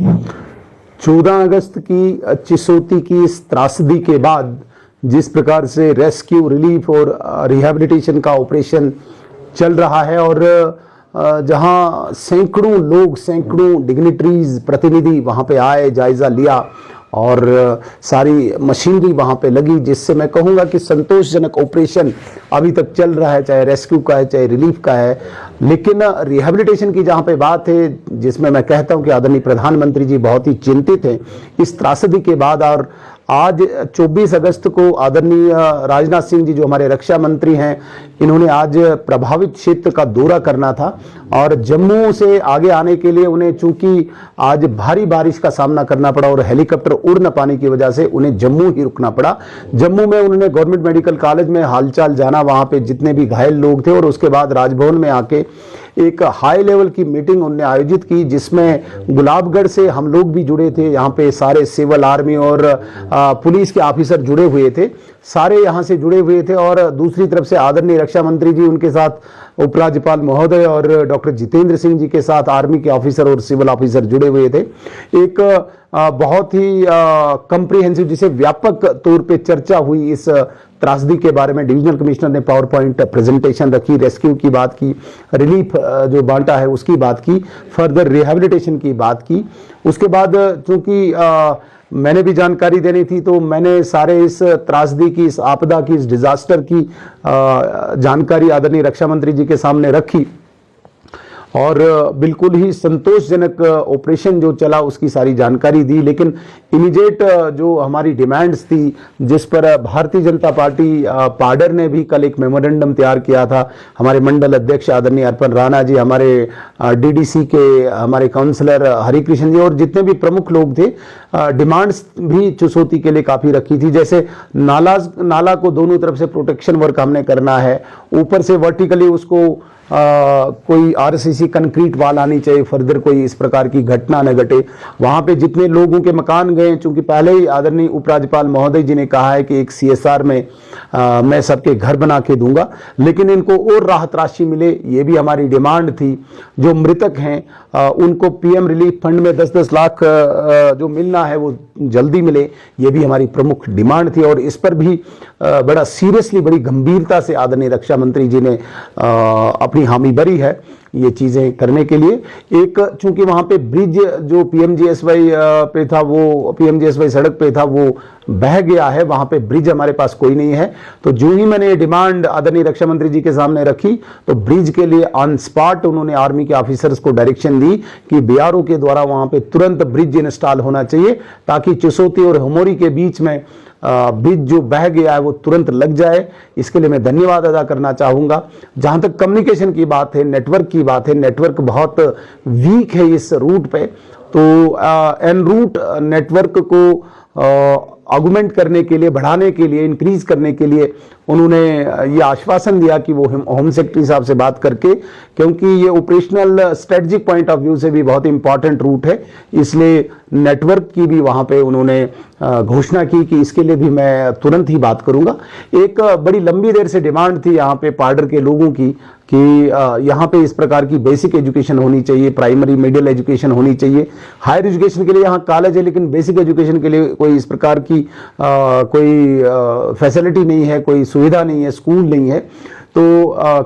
14 अगस्त की चिसोती की इस त्रासदी के बाद जिस प्रकार से रेस्क्यू, रिलीफ और रिहैबिलिटेशन का ऑपरेशन चल रहा है और जहां सैकड़ों लोग, सैकड़ों डिग्निटरीज, प्रतिनिधि वहां पे आए, जायजा लिया और सारी मशीनरी वहां पे लगी, जिससे मैं कहूंगा कि संतोषजनक ऑपरेशन अभी तक चल रहा है, चाहे रेस्क्यू का है, चाहे रिलीफ का है। लेकिन रिहैबिलिटेशन की जहां पे बात है, जिसमें मैं कहता हूं कि आदरणीय प्रधानमंत्री जी बहुत ही चिंतित हैं इस त्रासदी के बाद। और आज 24 अगस्त को आदरणीय राजनाथ सिंह जी, जो हमारे रक्षा मंत्री हैं, इन्होंने आज प्रभावित क्षेत्र का दौरा करना था और जम्मू से आगे आने के लिए उन्हें, चूंकि आज भारी बारिश का सामना करना पड़ा और हेलीकॉप्टर उड़ न पाने की वजह से उन्हें जम्मू ही रुकना पड़ा। जम्मू में उन्होंने गवर्नमेंट मेडिकल कॉलेज में हालचाल जाना, वहां पे जितने भी घायल लोग थे, और उसके बाद राजभवन में आके एक हाई लेवल की मीटिंग उन्होंने आयोजित की, जिसमें गुलाबगढ़ से हम लोग भी जुड़े थे। यहाँ पे सारे सिविल, आर्मी और पुलिस के ऑफिसर जुड़े हुए थे, सारे यहाँ से जुड़े हुए थे। और दूसरी तरफ से आदरणीय रक्षा मंत्री जी, उनके साथ उपराज्यपाल महोदय और डॉक्टर जितेंद्र सिंह जी के साथ आर्मी के ऑफिसर और सिविल ऑफिसर जुड़े हुए थे। एक बहुत ही कंप्रिहेंसिव, जिसे व्यापक तौर पे चर्चा हुई इस त्रासदी के बारे में। डिविजनल कमिश्नर ने पावर पॉइंट प्रेजेंटेशन रखी, रेस्क्यू की बात की, रिलीफ जो बांटा है उसकी बात की, फर्दर रिहैबिलिटेशन की बात की। उसके बाद चूंकि मैंने भी जानकारी देनी थी, तो मैंने सारे इस त्रासदी की, इस आपदा की, इस डिजास्टर की जानकारी आदरणीय रक्षा मंत्री जी के सामने रखी और बिल्कुल ही संतोषजनक ऑपरेशन जो चला उसकी सारी जानकारी दी। लेकिन इमीडिएट जो हमारी डिमांड्स थी, जिस पर भारतीय जनता पार्टी पाडर ने भी कल एक मेमोरेंडम तैयार किया था, हमारे मंडल अध्यक्ष आदरणीय अर्पण राणा जी, हमारे डीडीसी के हमारे काउंसलर हरिकृष्ण जी और जितने भी प्रमुख लोग थे, डिमांड्स भी चिसोती के लिए काफ़ी रखी थी। जैसे नाला को दोनों तरफ से प्रोटेक्शन वर्क हमने करना है, ऊपर से वर्टिकली उसको कोई आरसीसी कंक्रीट वाल आनी चाहिए, फर्दर कोई इस प्रकार की घटना न घटे। वहां पे जितने लोगों के मकान गए, चूंकि पहले ही आदरणीय उपराज्यपाल महोदय जी ने कहा है कि एक सीएसआर में मैं सबके घर बना के दूंगा, लेकिन इनको और राहत राशि मिले, ये भी हमारी डिमांड थी। जो मृतक हैं उनको पीएम रिलीफ फंड में 10-10 लाख जो मिलना है वो जल्दी मिले, ये भी हमारी प्रमुख डिमांड थी। और इस पर भी बड़ा सीरियसली, बड़ी गंभीरता से आदरणीय रक्षा मंत्री जी ने अपनी हामी भरी है ये चीजें करने के लिए। एक, चूंकि वहां पे ब्रिज जो पीएमजीएसवाई पे था, वो पीएमजीएसवाई सड़क पे था, वो बह गया है, वहां पे ब्रिज हमारे पास कोई नहीं है। तो जो ही मैंने ये डिमांड आदरणीय रक्षा मंत्री जी के सामने रखी, तो ब्रिज के लिए ऑन स्पॉट उन्होंने आर्मी के ऑफिसर्स को डायरेक्शन दी कि बीआरओ के द्वारा वहां पे तुरंत ब्रिज इंस्टॉल होना चाहिए, ताकि चिसोती और हमोरी के बीच में ब्रिज जो बह गया है वो तुरंत लग जाए। इसके लिए मैं धन्यवाद अदा करना चाहूंगा। जहां तक कम्युनिकेशन की बात है, नेटवर्क की बात है, नेटवर्क बहुत वीक है इस रूट पे, तो एन रूट नेटवर्क को ऑगमेंट करने के लिए, बढ़ाने के लिए, इंक्रीज करने के लिए उन्होंने ये आश्वासन दिया कि वो होम सेक्रेटरी साहब से बात करके, क्योंकि ये operational strategic point of view से भी बहुत इंपॉर्टेंट रूट है, इसलिए नेटवर्क की भी वहां पे उन्होंने घोषणा की कि इसके लिए भी मैं तुरंत ही बात करूंगा। एक बड़ी लंबी देर से डिमांड थी यहाँ पे पाडर के लोगों की कि यहाँ पे इस प्रकार की बेसिक एजुकेशन होनी चाहिए, प्राइमरी मिडिल एजुकेशन होनी चाहिए। हायर एजुकेशन के लिए यहाँ कॉलेज है, लेकिन बेसिक एजुकेशन के लिए कोई इस प्रकार की कोई फैसिलिटी नहीं है, कोई सुविधा नहीं है, स्कूल नहीं है। तो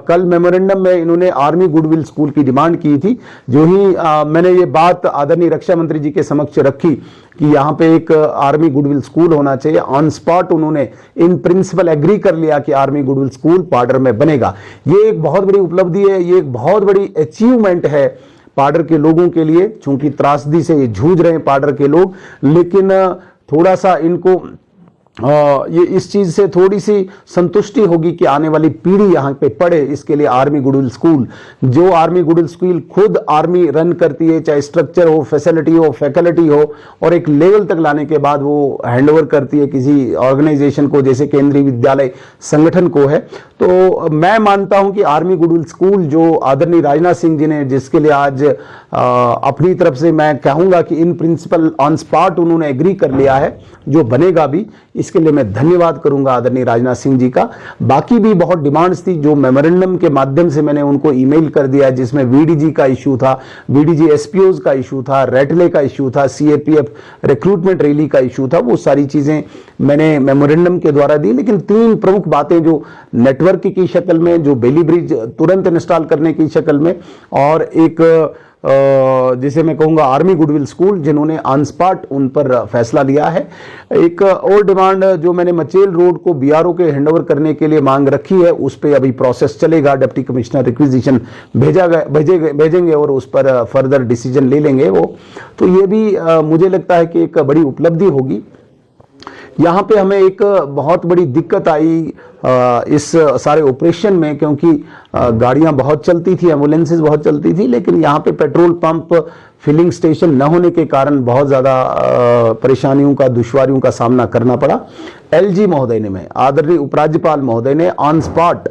कल मेमोरेंडम में इन्होंने आर्मी गुडविल स्कूल की डिमांड की थी। जो ही मैंने ये बात आदरणीय रक्षा मंत्री जी के समक्ष रखी कि यहाँ पे एक आर्मी गुडविल स्कूल होना चाहिए, ऑन स्पॉट उन्होंने इन प्रिंसिपल एग्री कर लिया कि आर्मी गुडविल स्कूल पाडर में बनेगा। ये एक बहुत बड़ी उपलब्धि है, ये एक बहुत बड़ी अचीवमेंट है पाडर के लोगों के लिए। चूंकि त्रासदी से ये जूझ रहे हैं पाडर के लोग, लेकिन थोड़ा सा इनको ये इस चीज से थोड़ी सी संतुष्टि होगी कि आने वाली पीढ़ी यहाँ पे पढ़े। इसके लिए आर्मी गुडविल स्कूल, जो आर्मी गुडविल स्कूल खुद आर्मी रन करती है, चाहे स्ट्रक्चर हो, फैसिलिटी हो, फैकल्टी हो, और एक लेवल तक लाने के बाद वो हैंडओवर करती है किसी ऑर्गेनाइजेशन को, जैसे केंद्रीय विद्यालय संगठन को है। तो मैं मानता हूं कि आर्मी गुडविल स्कूल जो आदरणीय राजनाथ सिंह जी ने, जिसके लिए आज अपनी तरफ से मैं कहूंगा कि इन प्रिंसिपल ऑन स्पॉट उन्होंने एग्री कर लिया है, जो बनेगा भी, इसके लिए मैं धन्यवाद करूंगा आदरणीय राजनाथ सिंह जी का। बाकी भी बहुत डिमांड्स थी जो मेमोरेंडम के माध्यम से मैंने उनको ईमेल कर दिया, जिसमें वीडीजी का इशू था, वीडीजी एसपीओज का इशू था, रेटले का इशू था, सीएपीएफ रिक्रूटमेंट रैली का इशू था। वो सारी चीजें मैंने मेमोरेंडम के द्वारा दी, लेकिन 3 प्रमुख बातें जो नेटवर्क की शक्ल में, जो बेली ब्रिज तुरंत इंस्टॉल करने की शक्ल में, और एक जिसे मैं कहूंगा आर्मी गुडविल स्कूल, जिन्होंने ऑन स्पॉट उन पर फैसला लिया है। एक और डिमांड जो मैंने मचेल रोड को बीआरओ के हैंडओवर करने के लिए मांग रखी है, उस पर अभी प्रोसेस चलेगा। डिप्टी कमिश्नर रिक्विजिशन भेजेंगे और उस पर फर्दर डिसीजन ले लेंगे वो। तो ये भी मुझे लगता है कि एक बड़ी उपलब्धि होगी। यहाँ पे हमें एक बहुत बड़ी दिक्कत आई इस सारे ऑपरेशन में, क्योंकि गाड़ियां बहुत चलती थी, एम्बुलेंसेज बहुत चलती थी, लेकिन यहाँ पे पेट्रोल पंप फिलिंग स्टेशन न होने के कारण बहुत ज़्यादा परेशानियों का, दुश्वारियों का सामना करना पड़ा। एलजी महोदय ने, आदरणीय उपराज्यपाल महोदय ने ऑन स्पॉट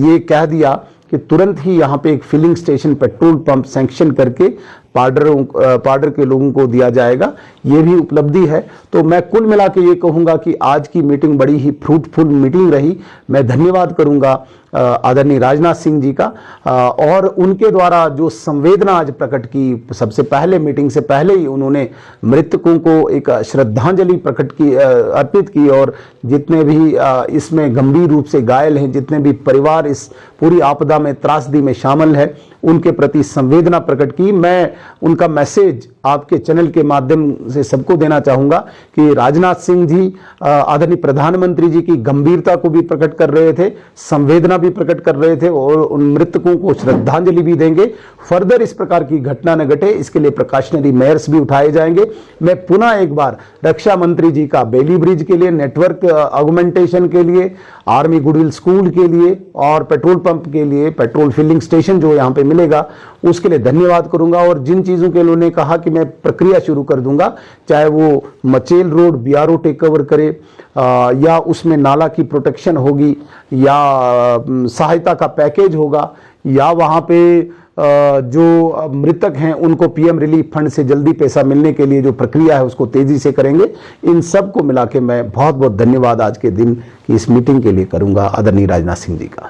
ये कह दिया कि तुरंत ही यहाँ पे एक filling station, petrol pump sanction करके पार्डर के लोगों को दिया जाएगा। ये भी उपलब्धि है। तो मैं कुल मिला के ये कहूँगा कि आज की मीटिंग बड़ी ही फ्रूटफुल मीटिंग रही। मैं धन्यवाद करूँगा आदरणीय राजनाथ सिंह जी का, और उनके द्वारा जो संवेदना आज प्रकट की, सबसे पहले मीटिंग से पहले ही उन्होंने मृतकों को एक श्रद्धांजलि अर्पित की, और जितने भी इसमें गंभीर रूप से घायल हैं, जितने भी परिवार इस पूरी आपदा में, त्रासदी में शामिल है, उनके प्रति संवेदना प्रकट की। मैं उनका मैसेज आपके चैनल के माध्यम से सबको देना चाहूंगा कि राजनाथ सिंह जी आदरणीय प्रधानमंत्री जी की गंभीरता को भी प्रकट कर रहे थे, संवेदना भी प्रकट कर रहे थे, और उन मृतकों को श्रद्धांजलि भी देंगे। फर्दर इस प्रकार की घटना न घटे, इसके लिए प्रिकॉशनरी मेयर्स भी उठाए जाएंगे। मैं पुनः एक बार रक्षा मंत्री जी का बेली ब्रिज के लिए, नेटवर्क ऑगमेंटेशन के लिए, आर्मी गुडविल स्कूल के लिए, और पेट्रोल पंप के लिए, पेट्रोल फिलिंग स्टेशन जो यहाँ पे मिलेगा, उसके लिए धन्यवाद करूंगा। और जिन चीजों के उन्होंने कहा कि मैं प्रक्रिया शुरू कर दूंगा, चाहे वो Machail road BRO take over करे, या उसमें नाला की प्रोटेक्शन होगी, या सहायता का पैकेज होगा, या वहां पे जो मृतक हैं उनको पीएम रिलीफ फंड से जल्दी पैसा मिलने के लिए जो प्रक्रिया है उसको तेजी से करेंगे। इन सब को मिला के मैं बहुत बहुत धन्यवाद आज के दिन की इस मीटिंग के लिए करूंगा आदरणीय राजनाथ सिंह जी का।